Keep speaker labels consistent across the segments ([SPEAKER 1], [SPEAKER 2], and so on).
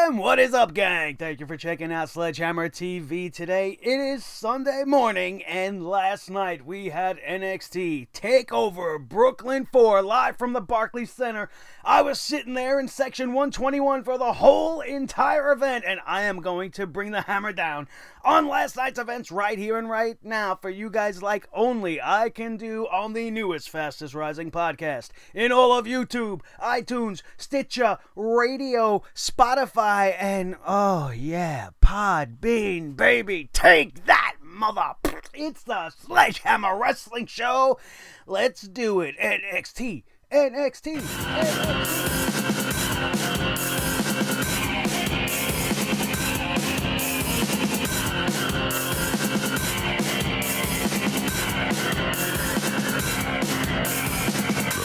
[SPEAKER 1] And what is up, gang? Thank you for checking out Sledgehammer TV today. It is Sunday morning, and last night we had NXT TakeOver Brooklyn 4 live from the Barclays Center. I was sitting there in section 121 for the whole entire event, and I am going to bring the hammer down on last night's events right here and right now for you guys like only I can do on the newest, fastest rising podcast in all of YouTube, iTunes, Stitcher, Radio, Spotify, and oh yeah, Podbean, baby. Take that, mother. It's the Sledgehammer Wrestling Show. Let's do it. NXT, NXT, NXT.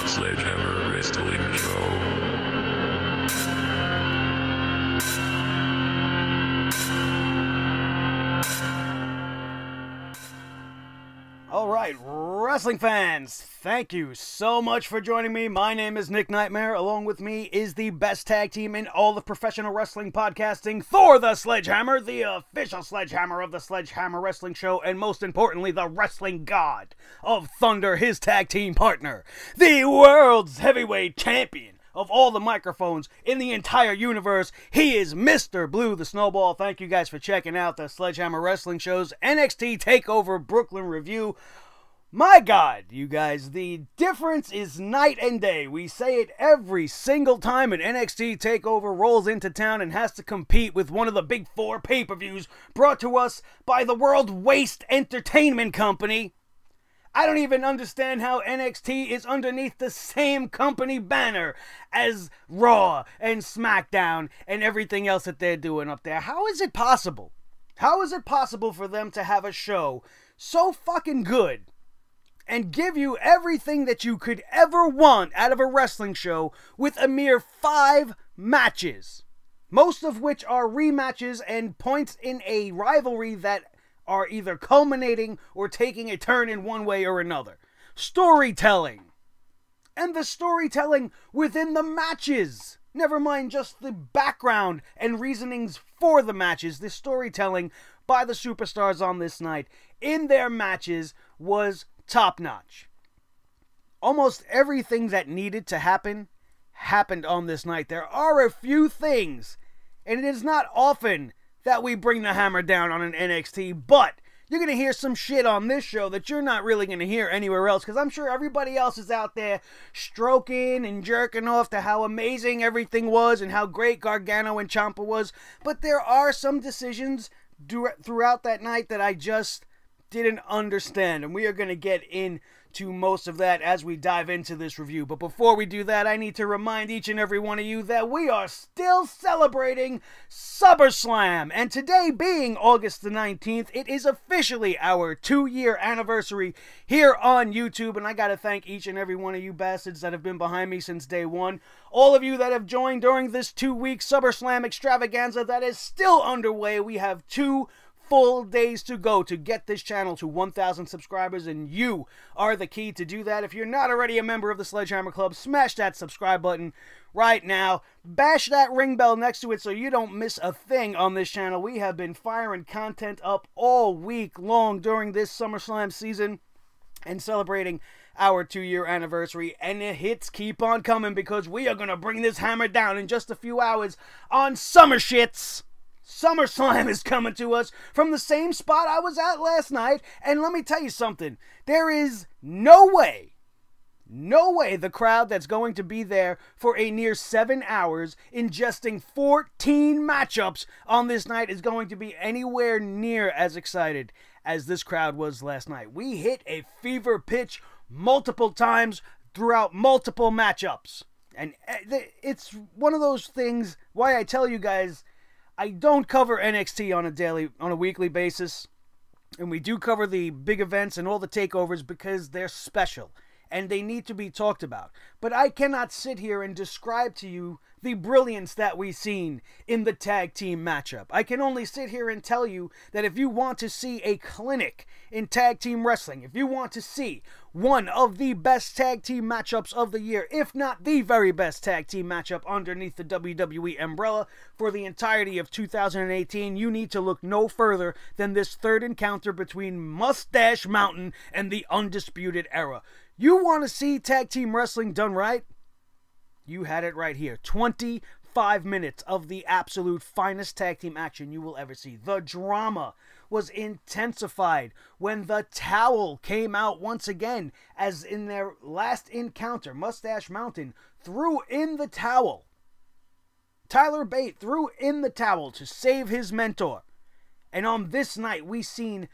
[SPEAKER 2] Sledgehammer Wrestling Show.
[SPEAKER 1] Alright, wrestling fans, thank you so much for joining me. My name is Nick Nightmare. Along with me is the best tag team in all of professional wrestling podcasting, Thor the Sledgehammer, the official Sledgehammer of the Sledgehammer Wrestling Show, and most importantly, the wrestling god of Thunder, his tag team partner, the world's heavyweight champion of all the microphones in the entire universe. He is Mr. Blue the Snowball. Thank you guys for checking out the Sledgehammer Wrestling Show's NXT TakeOver Brooklyn review. My God, you guys, the difference is night and day. We say it every single time an NXT TakeOver rolls into town and has to compete with one of the big four pay-per-views brought to us by the World Waste Entertainment Company. I don't even understand how NXT is underneath the same company banner as Raw and SmackDown and everything else that they're doing up there. How is it possible? How is it possible for them to have a show so fucking good and give you everything that you could ever want out of a wrestling show with a mere 5 matches? Most of which are rematches and points in a rivalry that are either culminating or taking a turn in one way or another. Storytelling. And the storytelling within the matches. Never mind just the background and reasonings for the matches. The storytelling by the superstars on this night in their matches was top-notch. Almost everything that needed to happen happened on this night. There are a few things, and it is not often that we bring the hammer down on an NXT, but you're going to hear some shit on this show that you're not really going to hear anywhere else, because I'm sure everybody else is out there stroking and jerking off to how amazing everything was and how great Gargano and Ciampa was, but there are some decisions throughout that night that I just didn't understand, and we are going to get into most of that as we dive into this review. But before we do that, I need to remind each and every one of you that we are still celebrating SummerSlam, and today being August the 19th, it is officially our 2-year anniversary here on YouTube, and I gotta thank each and every one of you bastards that have been behind me since day one. All of you that have joined during this 2-week SummerSlam extravaganza that is still underway. We have 2 full days to go to get this channel to 1,000 subscribers, and you are the key to do that. If you're not already a member of the Sledgehammer Club, smash that subscribe button right now. Bash that ring bell next to it so you don't miss a thing on this channel. We have been firing content up all week long during this SummerSlam season and celebrating our 2-year anniversary, and the hits keep on coming because we are going to bring this hammer down in just a few hours on Summer Shits. SummerSlam is coming to us from the same spot I was at last night, and let me tell you something. There is no way the crowd that's going to be there for a near 7 hours ingesting 14 matchups on this night is going to be anywhere near as excited as this crowd was last night. We hit a fever pitch multiple times throughout multiple matchups, and it's one of those things why I tell you guys I don't cover NXT on a weekly basis, and we do cover the big events and all the takeovers because they're special. and they need to be talked about. But I cannot sit here and describe to you the brilliance that we've seen in the tag team matchup. I can only sit here and tell you that if you want to see a clinic in tag team wrestling, if you want to see one of the best tag team matchups of the year, if not the very best tag team matchup underneath the WWE umbrella for the entirety of 2018, you need to look no further than this third encounter between Mustache Mountain and the Undisputed Era. You want to see tag team wrestling done right? You had it right here. 25 minutes of the absolute finest tag team action you will ever see. The drama was intensified when the towel came out once again, as in their last encounter, Mustache Mountain threw in the towel. Tyler Bate threw in the towel to save his mentor. And on this night, we seen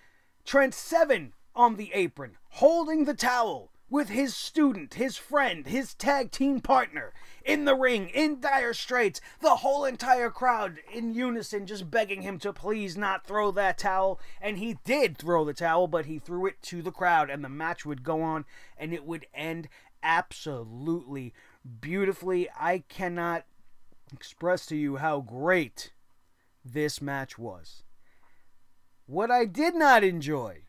[SPEAKER 1] Trent Seven on the apron, holding the towel with his student, his friend, his tag team partner, in the ring, in dire straits, the whole entire crowd in unison just begging him to please not throw that towel. And he did throw the towel, but he threw it to the crowd, and the match would go on, and it would end absolutely beautifully. I cannot express to you how great this match was. What I did not enjoy,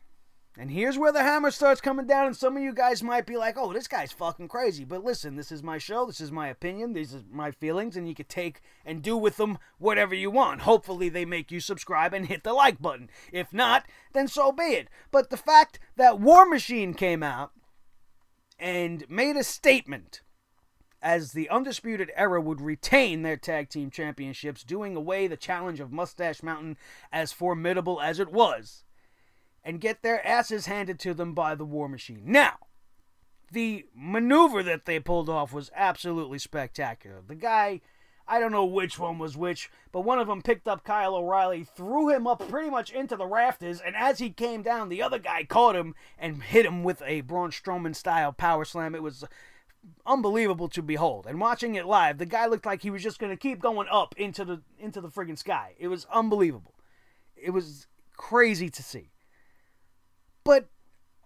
[SPEAKER 1] and here's where the hammer starts coming down, and some of you guys might be like, oh, this guy's fucking crazy. But listen, this is my show, this is my opinion, these are my feelings, and you can take and do with them whatever you want. Hopefully they make you subscribe and hit the like button. If not, then so be it. But the fact that War Machine came out and made a statement as the Undisputed Era would retain their tag team championships, doing away the challenge of Mustache Mountain, as formidable as it was, and get their asses handed to them by the War Machine. Now, the maneuver that they pulled off was absolutely spectacular. The guy, I don't know which one was which, but one of them picked up Kyle O'Reilly, threw him up pretty much into the rafters, and as he came down, the other guy caught him and hit him with a Braun Strowman-style power slam. It was unbelievable to behold. And watching it live, the guy looked like he was just going to keep going up into the friggin' sky. It was unbelievable. It was crazy to see. But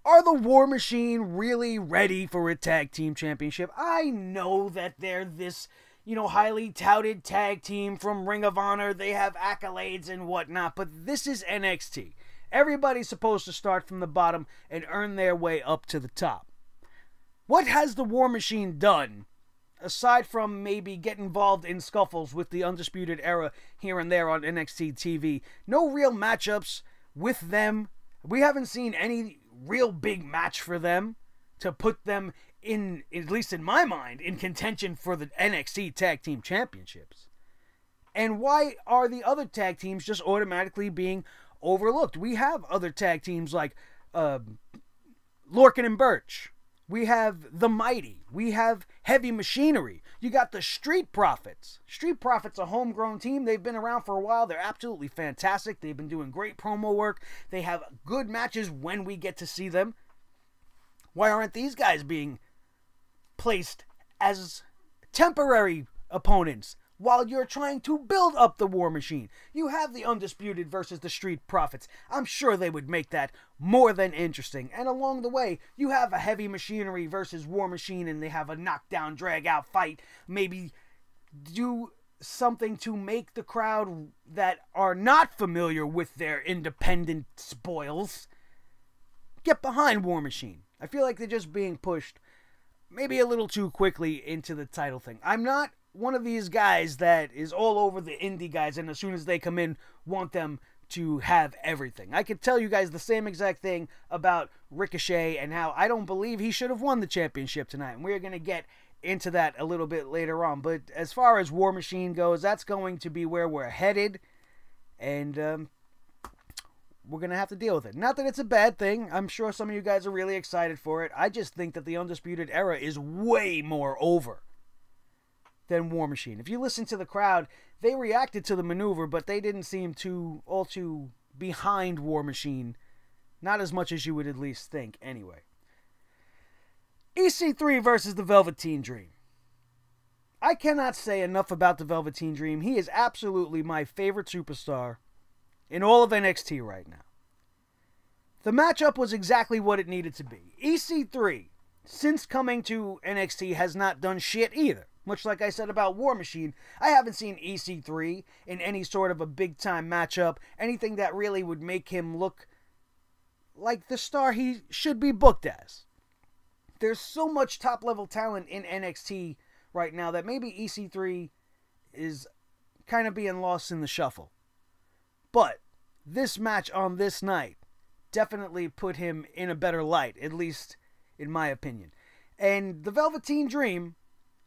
[SPEAKER 1] are the War Machine really ready for a tag team championship? I know that they're this, highly touted tag team from Ring of Honor. They have accolades and whatnot, but this is NXT. Everybody's supposed to start from the bottom and earn their way up to the top. What has the War Machine done, aside from maybe get involved in scuffles with the Undisputed Era here and there on NXT TV? No real matchups with them. We haven't seen any real big match for them to put them in, at least in my mind, in contention for the NXT Tag Team Championships. And why are the other tag teams just automatically being overlooked? We have other tag teams like Lorcan and Birch. We have The Mighty. We have Heavy Machinery. You got the Street Profits. Street Profits, a homegrown team. They've been around for a while. They're absolutely fantastic. They've been doing great promo work. They have good matches when we get to see them. Why aren't these guys being placed as temporary opponents while you're trying to build up the War Machine? You have the Undisputed versus the Street Profits. I'm sure they would make that more than interesting. And along the way, you have a Heavy Machinery versus War Machine, and they have a knockdown, drag-out fight. Maybe do something to make the crowd that are not familiar with their independent spoils get behind War Machine. I feel like they're just being pushed maybe a little too quickly into the title thing. I'm not one of these guys that is all over the indie guys, and as soon as they come in, want them to have everything. I could tell you guys the same exact thing about Ricochet and how I don't believe he should have won the championship tonight, and we're going to get into that a little bit later on. But as far as War Machine goes, that's going to be where we're headed, and we're going to have to deal with it. Not that it's a bad thing. I'm sure some of you guys are really excited for it. I just think that the Undisputed Era is way more over than War Machine. If you listen to the crowd, they reacted to the maneuver, but they didn't seem all too behind War Machine. Not as much as you would at least think, anyway. EC3 versus the Velveteen Dream. I cannot say enough about the Velveteen Dream. He is absolutely my favorite superstar in all of NXT right now. The matchup was exactly what it needed to be. EC3 since coming to NXT, has not done shit either. Much like I said about War Machine, I haven't seen EC3 in any sort of a big-time matchup, anything that really would make him look like the star he should be booked as. There's so much top-level talent in NXT right now that maybe EC3 is kind of being lost in the shuffle. But this match on this night definitely put him in a better light, at least in my opinion. And the Velveteen Dream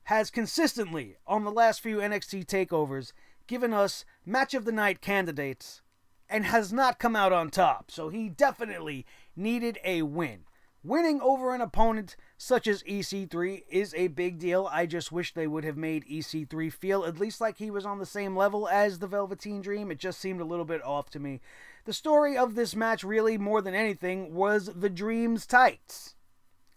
[SPEAKER 1] has consistently, on the last few NXT takeovers, given us match of the night candidates and has not come out on top. So he definitely needed a win. Winning over an opponent such as EC3 is a big deal. I just wish they would have made EC3 feel at least like he was on the same level as the Velveteen Dream. It just seemed a little bit off to me. The story of this match, really, more than anything, was the Dream's tights,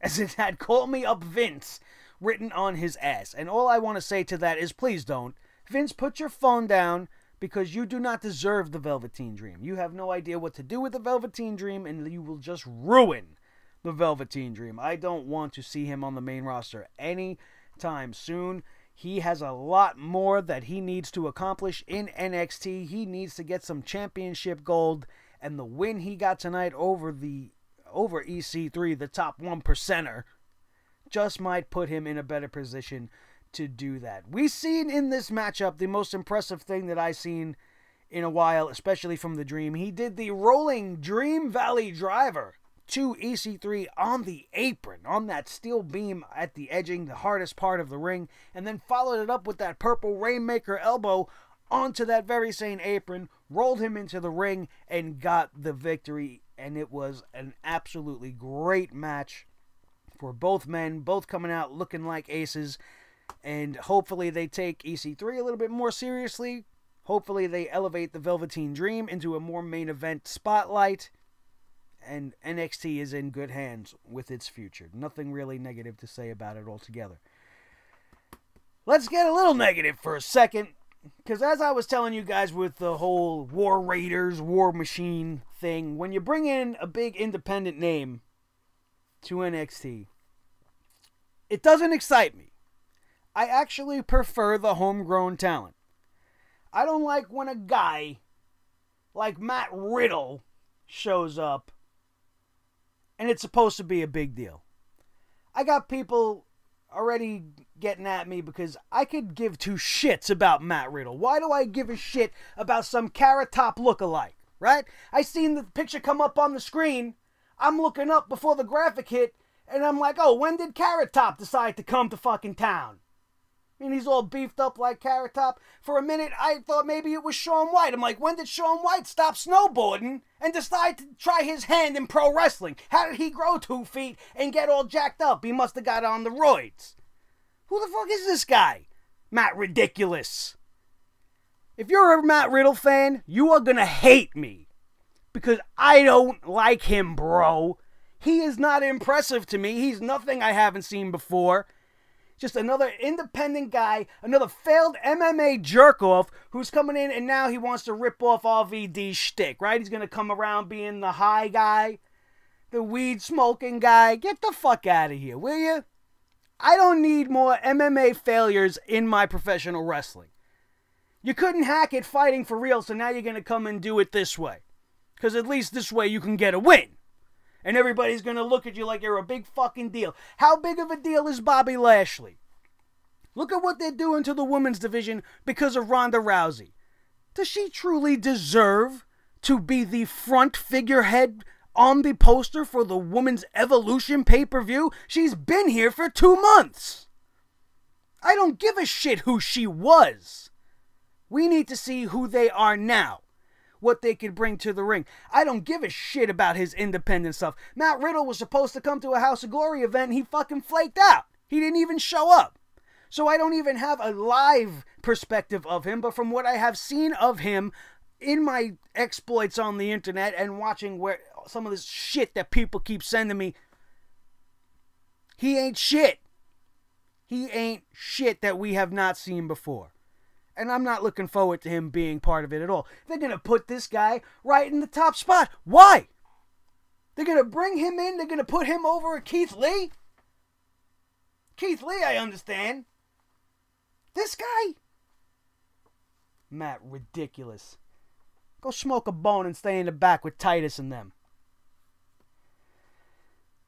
[SPEAKER 1] as it had "Call Me Up Vince" written on his ass. And all I want to say to that is, please don't. Vince, put your phone down, because you do not deserve the Velveteen Dream. You have no idea what to do with the Velveteen Dream, and you will just ruin the Velveteen Dream. I don't want to see him on the main roster anytime soon. He has a lot more that he needs to accomplish in NXT. He needs to get some championship gold, and the win he got tonight over EC3, the top 1%er, just might put him in a better position to do that. We've seen in this matchup the most impressive thing that I've seen in a while, especially from the Dream. He did the rolling Dream Valley Driver to EC3 on the apron, on that steel beam at the edging, the hardest part of the ring, and then followed it up with that purple Rainmaker elbow onto that very same apron, rolled him into the ring, and got the victory. And it was an absolutely great match for both men, both coming out looking like aces, and hopefully they take EC3 a little bit more seriously. Hopefully they elevate the Velveteen Dream into a more main event spotlight, and NXT is in good hands with its future. Nothing really negative to say about it altogether. Let's get a little negative for a second, because as I was telling you guys with the whole War Raiders, War Machine thing, when you bring in a big independent name to NXT, it doesn't excite me. I actually prefer the homegrown talent. I don't like when a guy like Matt Riddle shows up and it's supposed to be a big deal. I got people already getting at me because I could give two shits about Matt Riddle. Why do I give a shit about some Carrot Top lookalike, right? I seen the picture come up on the screen. I'm looking up before the graphic hit, and I'm like, oh, when did Carrot Top decide to come to fucking town? I mean, he's all beefed up like Carrot Top. For a minute, I thought maybe it was Shawn White. I'm like, when did Shawn White stop snowboarding and decide to try his hand in pro wrestling? How did he grow 2 feet and get all jacked up? He must have got on the roids. Who the fuck is this guy? Matt Ridiculous. If you're a Matt Riddle fan, you are gonna hate me, because I don't like him, bro. He is not impressive to me. He's nothing I haven't seen before. Just another independent guy, another failed MMA jerk-off who's coming in and now he wants to rip off RVD's shtick, right? He's going to come around being the high guy, the weed-smoking guy. Get the fuck out of here, will you? I don't need more MMA failures in my professional wrestling. You couldn't hack it fighting for real, so now you're going to come and do it this way. Because at least this way you can get a win. And everybody's going to look at you like you're a big fucking deal. How big of a deal is Bobby Lashley? Look at what they're doing to the women's division because of Ronda Rousey. Does she truly deserve to be the front figurehead on the poster for the Women's Evolution pay-per-view? She's been here for 2 months. I don't give a shit who she was. We need to see who they are now. What they could bring to the ring. I don't give a shit about his independent stuff. Matt Riddle was supposed to come to a House of Glory event and he fucking flaked out. He didn't even show up. So I don't even have a live perspective of him, but from what I have seen of him in my exploits on the internet and watching where some of this shit that people keep sending me, he ain't shit. He ain't shit that we have not seen before. And I'm not looking forward to him being part of it at all. They're going to put this guy right in the top spot. Why? They're going to bring him in. They're going to put him over Keith Lee. Keith Lee, I understand. This guy? Matt, ridiculous. Go smoke a bone and stay in the back with Titus and them.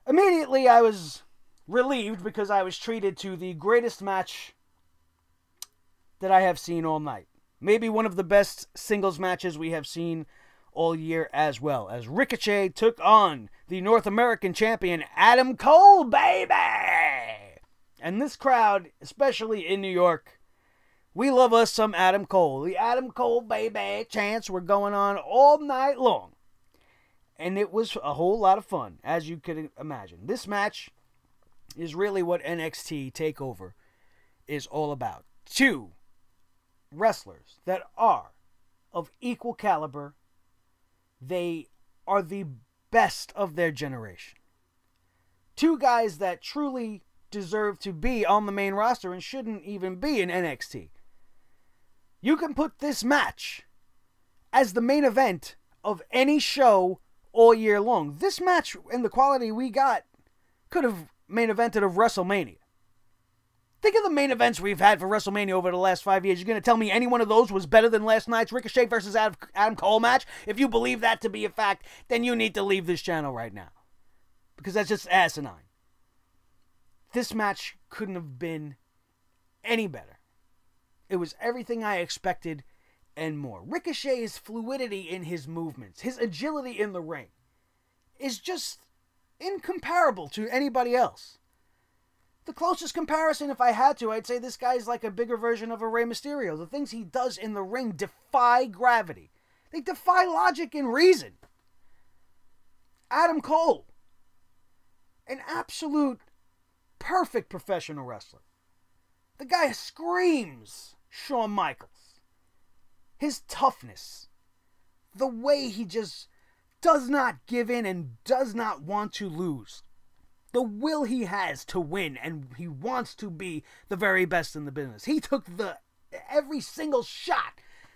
[SPEAKER 1] Immediately, I was relieved because I was treated to the greatest match that I have seen all night. Maybe one of the best singles matches we have seen all year as well, as Ricochet took on the North American champion Adam Cole, baby! And this crowd, especially in New York, we love us some Adam Cole. The Adam Cole, baby chants were going on all night long. And it was a whole lot of fun, as you could imagine. This match is really what NXT TakeOver is all about. Two wrestlers that are of equal caliber. They are the best of their generation. Two guys that truly deserve to be on the main roster and shouldn't even be in NXT. You can put this match as the main event of any show all year long. This match and the quality we got could have main evented of WrestleMania. Think of the main events we've had for WrestleMania over the last 5 years. You're going to tell me any one of those was better than last night's Ricochet versus Adam Cole match? If you believe that to be a fact, then you need to leave this channel right now. Because that's just asinine. This match couldn't have been any better. It was everything I expected and more. Ricochet's fluidity in his movements, his agility in the ring, is just incomparable to anybody else. The closest comparison, if I had to, I'd say this guy's like a bigger version of a Rey Mysterio. The things he does in the ring defy gravity. They defy logic and reason. Adam Cole, an absolute perfect professional wrestler. The guy screams Shawn Michaels. His toughness, the way he just does not give in and does not want to lose. The will he has to win, and he wants to be the very best in the business. He took every single shot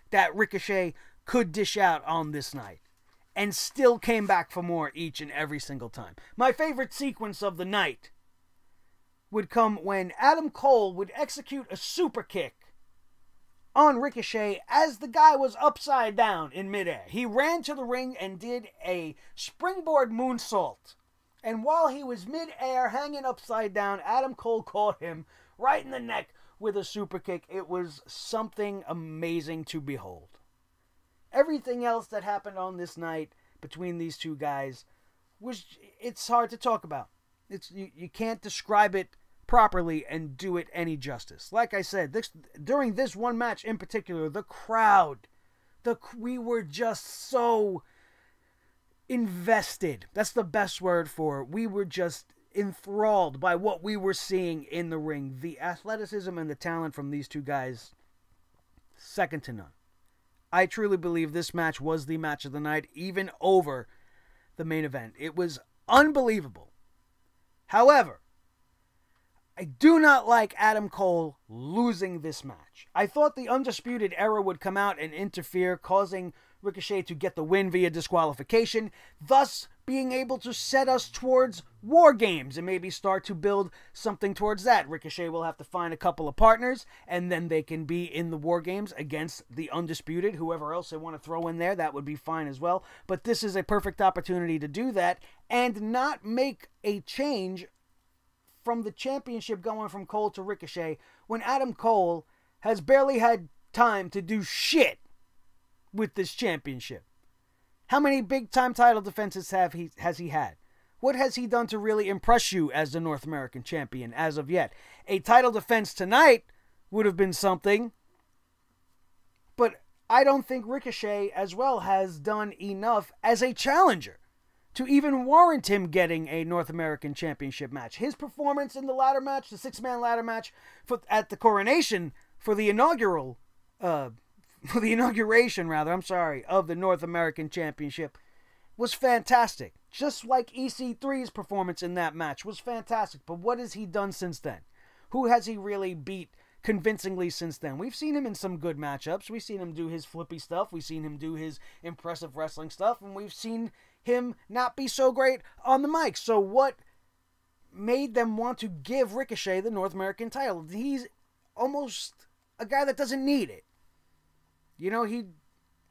[SPEAKER 1] that Ricochet could dish out on this night, and still came back for more each and every single time. My favorite sequence of the night would come when Adam Cole would execute a super kick on Ricochet as the guy was upside down in midair. He ran to the ring and did a springboard moonsault. And while he was mid-air, hanging upside down, Adam Cole caught him right in the neck with a super kick. It was something amazing to behold. Everything else that happened on this night between these two guys it's hard to talk about. You can't describe it properly and do it any justice. Like I said, during this one match in particular, the crowd, we were just so invested. That's the best word for it. We were just enthralled by what we were seeing in the ring. The athleticism and the talent from these two guys, second to none. I truly believe this match was the match of the night, even over the main event. It was unbelievable. However, I do not like Adam Cole losing this match. I thought the Undisputed Era would come out and interfere, causing Ricochet to get the win via disqualification, thus being able to set us towards War Games and maybe start to build something towards that. Ricochet will have to find a couple of partners, and then they can be in the War Games against the Undisputed. Whoever else they want to throw in there, that would be fine as well. But this is a perfect opportunity to do that and not make a change from the championship going from Cole to Ricochet when Adam Cole has barely had time to do shit with this championship. How many big-time title defenses has he had? What has he done to really impress you as the North American champion as of yet? A title defense tonight would have been something, but I don't think Ricochet as well has done enough as a challenger to even warrant him getting a North American Championship match. His performance in the ladder match, the six-man ladder match at the coronation for the inauguration of the North American Championship was fantastic. Just like EC3's performance in that match was fantastic. But what has he done since then? Who has he really beat convincingly since then? We've seen him in some good matchups. We've seen him do his flippy stuff. We've seen him do his impressive wrestling stuff. And we've seen him not be so great on the mic. So what made them want to give Ricochet the North American title. He's almost a guy that doesn't need it. You know,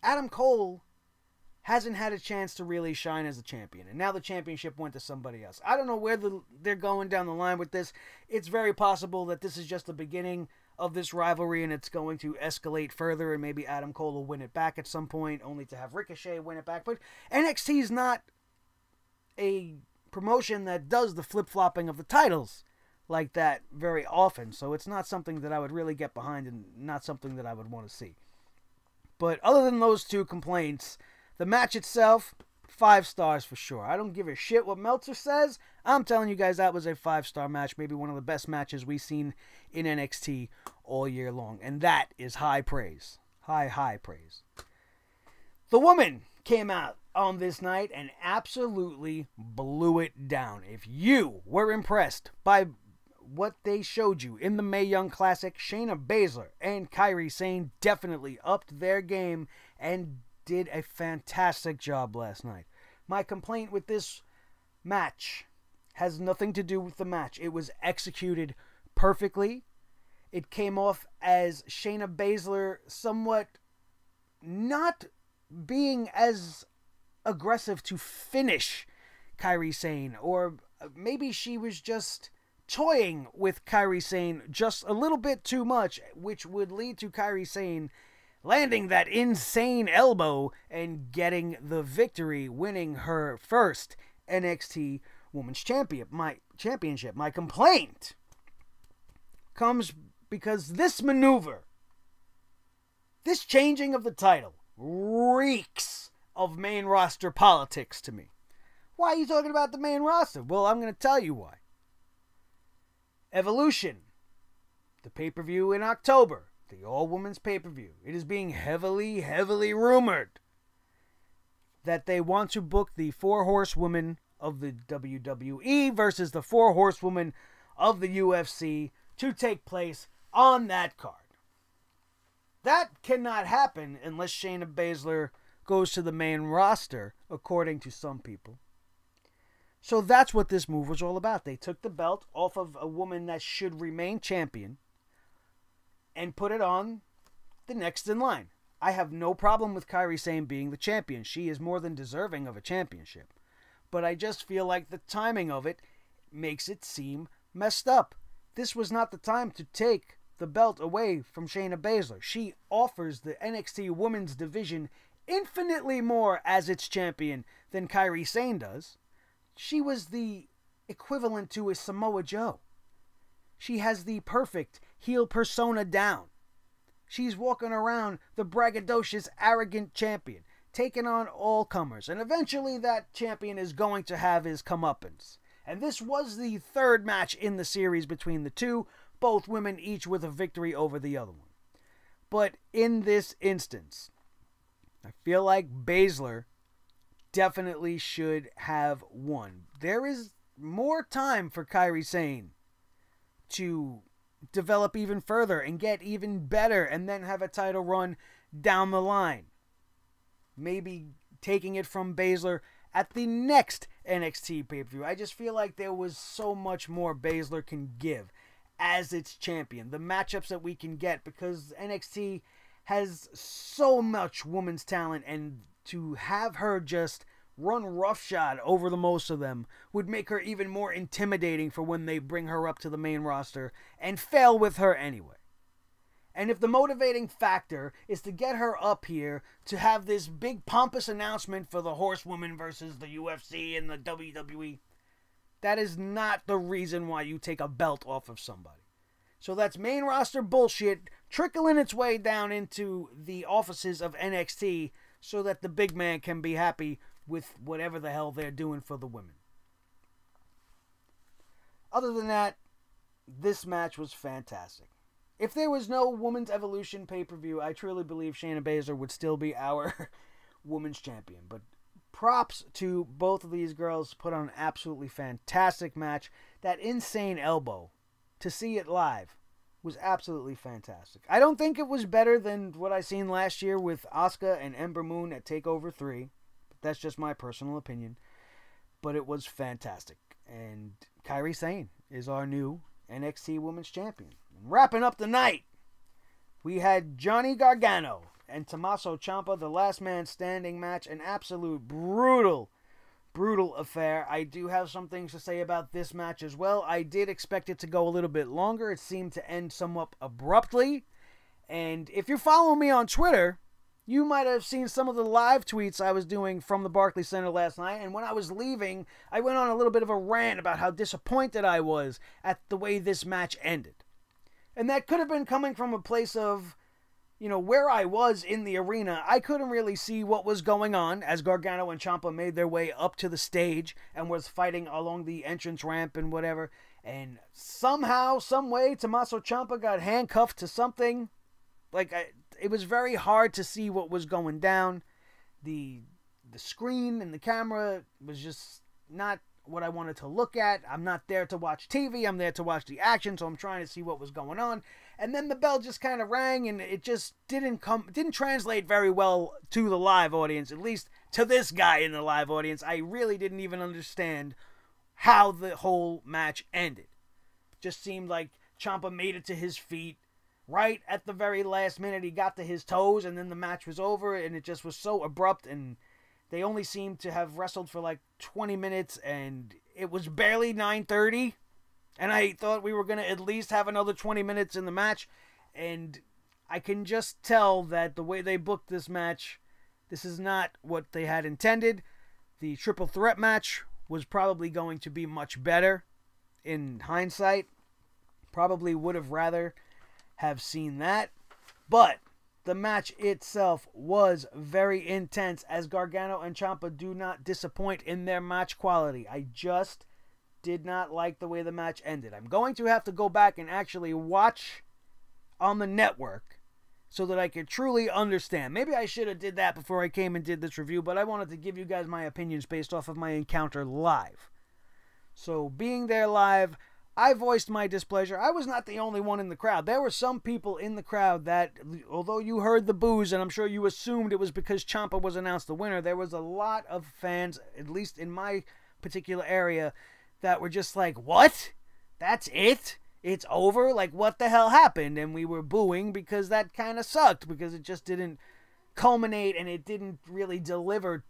[SPEAKER 1] Adam Cole hasn't had a chance to really shine as a champion, and now the championship went to somebody else. I don't know where they're going down the line with this. It's very possible that this is just the beginning of this rivalry, and it's going to escalate further, and maybe Adam Cole will win it back at some point, only to have Ricochet win it back. But NXT is not a promotion that does the flip-flopping of the titles like that very often, so it's not something that I would really get behind, and not something that I would want to see. But other than those two complaints, the match itself, 5 stars for sure. I don't give a shit what Meltzer says. I'm telling you guys that was a 5-star match, maybe one of the best matches we've seen in NXT all year long. And that is high praise. High praise. The woman came out on this night and absolutely blew it down. If you were impressed by what they showed you in the Mae Young Classic, Shayna Baszler and Kairi Sane definitely upped their game and did a fantastic job last night. My complaint with this match has nothing to do with the match. It was executed perfectly. It came off as Shayna Baszler somewhat not being as aggressive to finish Kairi Sane, or maybe she was just toying with Kairi Sane just a little bit too much, which would lead to Kairi Sane landing that insane elbow and getting the victory, winning her first NXT Women's Championship. My complaint comes because this maneuver, this changing of the title, reeks of main roster politics to me. Why are you talking about the main roster? Well, I'm going to tell you why. Evolution, the pay-per-view in October, the all-women's pay-per-view. It is being heavily rumored that they want to book the 4 horsewomen of the WWE versus the 4 horsewomen of the UFC to take place on that card. That cannot happen unless Shayna Baszler goes to the main roster, according to some people. So that's what this move was all about. They took the belt off of a woman that should remain champion and put it on the next in line. I have no problem with Kairi Sane being the champion. She is more than deserving of a championship. But I just feel like the timing of it makes it seem messed up. This was not the time to take the belt away from Shayna Baszler. She offers the NXT Women's Division infinitely more as its champion than Kairi Sane does. She was the equivalent to a Samoa Joe. She has the perfect heel persona down. She's walking around the braggadocious, arrogant champion, taking on all comers, and eventually that champion is going to have his comeuppance. And this was the 3rd match in the series between the two, both women each with a victory over the other one. But in this instance, I feel like Baszler definitely should have won. There is more time for Kairi Sane to develop even further and get even better and then have a title run down the line. Maybe taking it from Baszler at the next NXT pay-per-view. I just feel like there was so much more Baszler can give as its champion. The matchups that we can get, because NXT has so much women's talent, and to have her just run roughshod over the most of them would make her even more intimidating for when they bring her up to the main roster and fail with her anyway. And if the motivating factor is to get her up here to have this big pompous announcement for the horsewoman versus the UFC and the WWE, that is not the reason why you take a belt off of somebody. So that's main roster bullshit trickling its way down into the offices of NXT so that the big man can be happy with whatever the hell they're doing for the women. Other than that, this match was fantastic. If there was no Women's Evolution pay-per-view, I truly believe Shayna Baszler would still be our women's champion. But props to both of these girls, put on an absolutely fantastic match. That insane elbow, to see it live, was absolutely fantastic. I don't think it was better than what I seen last year with Asuka and Ember Moon at TakeOver 3. That's just my personal opinion. But it was fantastic. And Kairi Sane is our new NXT Women's Champion. Wrapping up the night, we had Johnny Gargano and Tommaso Ciampa, the last man standing match. An absolute brutal affair. I do have some things to say about this match as well. I did expect it to go a little bit longer. It seemed to end somewhat abruptly. And if you follow me on Twitter, you might have seen some of the live tweets I was doing from the Barclays Center last night. And when I was leaving, I went on a little bit of a rant about how disappointed I was at the way this match ended. And that could have been coming from a place of, you know, where I was in the arena. I couldn't really see what was going on as Gargano and Ciampa made their way up to the stage and was fighting along the entrance ramp and whatever. And somehow, some way, Tommaso Ciampa got handcuffed to something. It was very hard to see what was going down. The screen and the camera was just not what I wanted to look at. I'm not there to watch TV. I'm there to watch the action, so I'm trying to see what was going on. And then the bell just kind of rang, and it just didn't translate very well to the live audience, at least to this guy in the live audience. I really didn't even understand how the whole match ended. Just seemed like Ciampa made it to his feet right at the very last minute. He got to his toes, and then the match was over, and it just was so abrupt, and they only seemed to have wrestled for like 20 minutes, and it was barely 9:30, and I thought we were going to at least have another 20 minutes in the match, and I can just tell that the way they booked this match, this is not what they had intended. The triple threat match was probably going to be much better in hindsight. Probably would have rather have seen that, but the match itself was very intense, as Gargano and Ciampa do not disappoint in their match quality. I just did not like the way the match ended. I'm going to have to go back and actually watch on the network so that I could truly understand. Maybe I should have did that before I came and did this review, but I wanted to give you guys my opinions based off of my encounter live. So being there live, I voiced my displeasure. I was not the only one in the crowd. There were some people in the crowd that, although you heard the boos, and I'm sure you assumed it was because Ciampa was announced the winner, there was a lot of fans, at least in my particular area, that were just like, what? That's it? It's over? Like, what the hell happened? And we were booing because that kind of sucked, because it just didn't culminate and it didn't really deliver.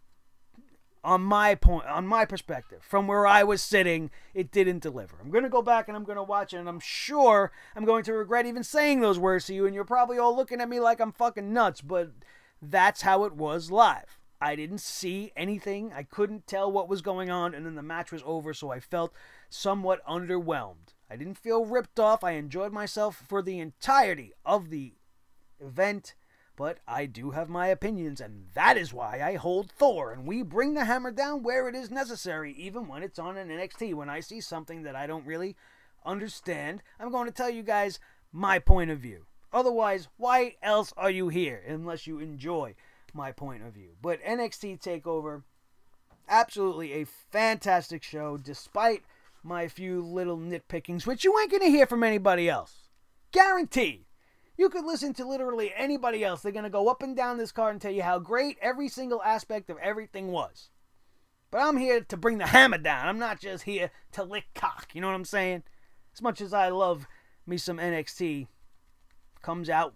[SPEAKER 1] On my perspective, from where I was sitting, it didn't deliver. I'm going to go back and I'm going to watch it, and I'm sure I'm going to regret even saying those words to you, and you're probably all looking at me like I'm fucking nuts, but that's how it was live. I didn't see anything. I couldn't tell what was going on, and then the match was over, so I felt somewhat underwhelmed. I didn't feel ripped off. I enjoyed myself for the entirety of the event. But I do have my opinions, and that is why I hold Thor, and we bring the hammer down where it is necessary, even when it's on an NXT. When I see something that I don't really understand, I'm going to tell you guys my point of view. Otherwise, why else are you here, unless you enjoy my point of view? But NXT TakeOver, absolutely a fantastic show, despite my few little nitpickings, which you ain't going to hear from anybody else. Guaranteed. You could listen to literally anybody else. They're going to go up and down this card and tell you how great every single aspect of everything was. But I'm here to bring the hammer down. I'm not just here to lick cock. You know what I'm saying? As much as I love me some NXT, comes out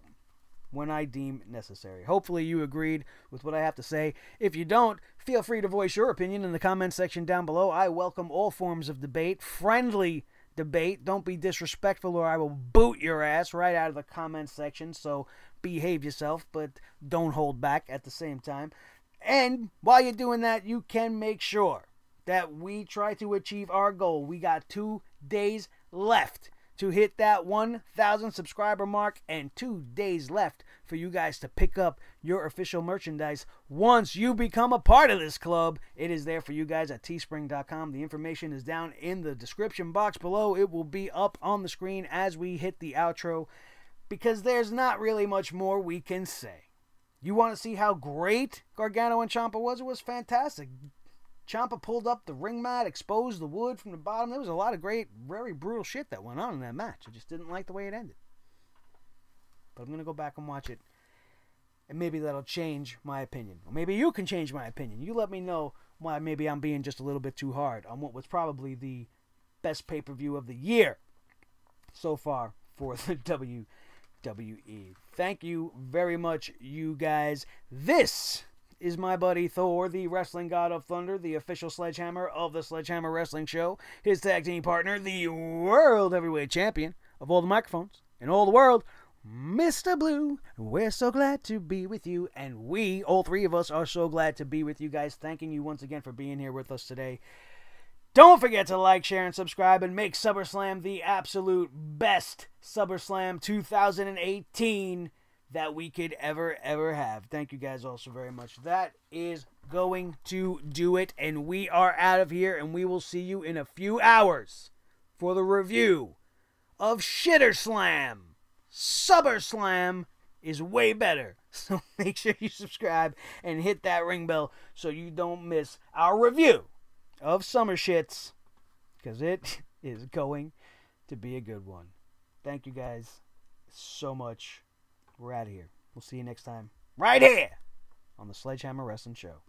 [SPEAKER 1] when I deem necessary. Hopefully you agreed with what I have to say. If you don't, feel free to voice your opinion in the comment section down below. I welcome all forms of debate. Friendly debate. Don't be disrespectful or I will boot your ass right out of the comment section. So behave yourself, but don't hold back at the same time. And while you're doing that, you can make sure that we try to achieve our goal. We got 2 days left to hit that 1,000 subscriber mark, and 2 days left for you guys to pick up your official merchandise. Once you become a part of this club, it is there for you guys at teespring.com. The information is down in the description box below. It will be up on the screen as we hit the outro, because there's not really much more we can say. You want to see how great Gargano and Ciampa was? It was fantastic. Ciampa pulled up the ring mat, exposed the wood from the bottom. There was a lot of great, very brutal shit that went on in that match. I just didn't like the way it ended. But I'm going to go back and watch it, and maybe that'll change my opinion. Or maybe you can change my opinion. You let me know why maybe I'm being just a little bit too hard on what was probably the best pay-per-view of the year so far for the WWE. Thank you very much, you guys. This is my buddy Thor, the Wrestling God of Thunder, the official Sledgehammer of the Sledgehammer Wrestling Show. His tag team partner, the World Heavyweight Champion of all the microphones in all the world, Mr. Blue. We're so glad to be with you, and we, all three of us, are so glad to be with you guys. Thanking you once again for being here with us today. Don't forget to like, share, and subscribe, and make SummerSlam the absolute best SummerSlam 2018 that we could ever have. Thank you guys all so very much. That is going to do it, and we are out of here, and we will see you in a few hours for the review of ShitterSlam. SummerSlam is way better, so make sure you subscribe and hit that ring bell so you don't miss our review of Summer Shits, because it is going to be a good one. Thank you guys so much. We're out of here. We'll see you next time, right here on the Sledgehammer Wrestling Show.